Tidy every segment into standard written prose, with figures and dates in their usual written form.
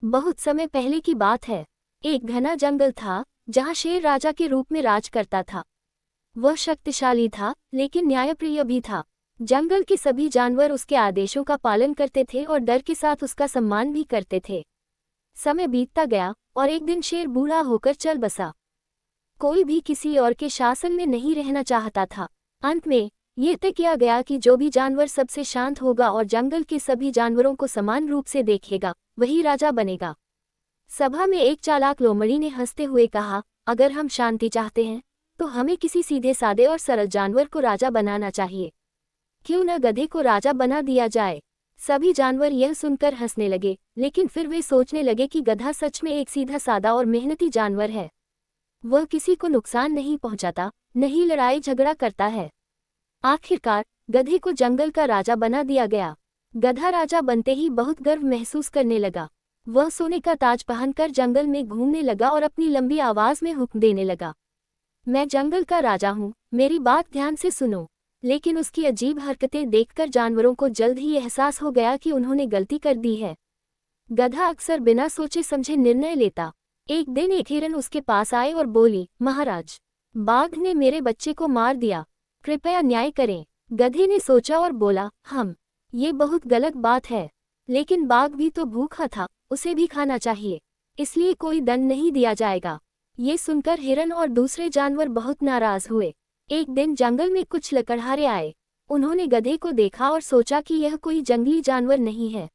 बहुत समय पहले की बात है। एक घना जंगल था जहाँ शेर राजा के रूप में राज करता था। वह शक्तिशाली था लेकिन न्यायप्रिय भी था। जंगल के सभी जानवर उसके आदेशों का पालन करते थे और डर के साथ उसका सम्मान भी करते थे। समय बीतता गया और एक दिन शेर बूढ़ा होकर चल बसा। कोई भी किसी और के शासन में नहीं रहना चाहता था। अंत में ये तय किया गया कि जो भी जानवर सबसे शांत होगा और जंगल के सभी जानवरों को समान रूप से देखेगा, वही राजा बनेगा। सभा में एक चालाक लोमड़ी ने हंसते हुए कहा, अगर हम शांति चाहते हैं तो हमें किसी सीधे सादे और सरल जानवर को राजा बनाना चाहिए। क्यों न गधे को राजा बना दिया जाए। सभी जानवर यह सुनकर हंसने लगे, लेकिन फिर वे सोचने लगे कि गधा सच में एक सीधा सादा और मेहनती जानवर है। वह किसी को नुकसान नहीं पहुंचाता, नहीं लड़ाई झगड़ा करता है। आखिरकार गधे को जंगल का राजा बना दिया गया। गधा राजा बनते ही बहुत गर्व महसूस करने लगा। वह सोने का ताज पहनकर जंगल में घूमने लगा और अपनी लंबी आवाज में हुक्म देने लगा, मैं जंगल का राजा हूँ, मेरी बात ध्यान से सुनो। लेकिन उसकी अजीब हरकतें देखकर जानवरों को जल्द ही एहसास हो गया कि उन्होंने गलती कर दी है। गधा अक्सर बिना सोचे समझे निर्णय लेता। एक दिन एक हिरन उसके पास आए और बोली, महाराज, बाघ ने मेरे बच्चे को मार दिया, कृपया न्याय करें। गधे ने सोचा और बोला, ये बहुत गलत बात है, लेकिन बाघ भी तो भूखा था, उसे भी खाना चाहिए, इसलिए कोई दंड नहीं दिया जाएगा। ये सुनकर हिरन और दूसरे जानवर बहुत नाराज हुए। एक दिन जंगल में कुछ लकड़हारे आए। उन्होंने गधे को देखा और सोचा कि यह कोई जंगली जानवर नहीं है।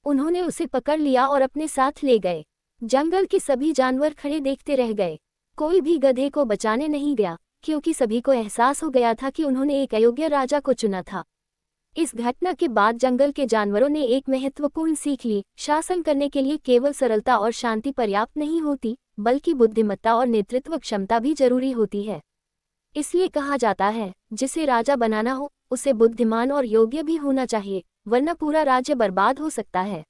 उन्होंने उसे पकड़ लिया और अपने साथ ले गए। जंगल के सभी जानवर खड़े देखते रह गए। कोई भी गधे को बचाने नहीं गया, क्योंकि सभी को एहसास हो गया था कि उन्होंने एक अयोग्य राजा को चुना था। इस घटना के बाद जंगल के जानवरों ने एक महत्वपूर्ण सीख ली, शासन करने के लिए केवल सरलता और शांति पर्याप्त नहीं होती, बल्कि बुद्धिमत्ता और नेतृत्व क्षमता भी जरूरी होती है। इसलिए कहा जाता है, जिसे राजा बनाना हो उसे बुद्धिमान और योग्य भी होना चाहिए, वरना पूरा राज्य बर्बाद हो सकता है।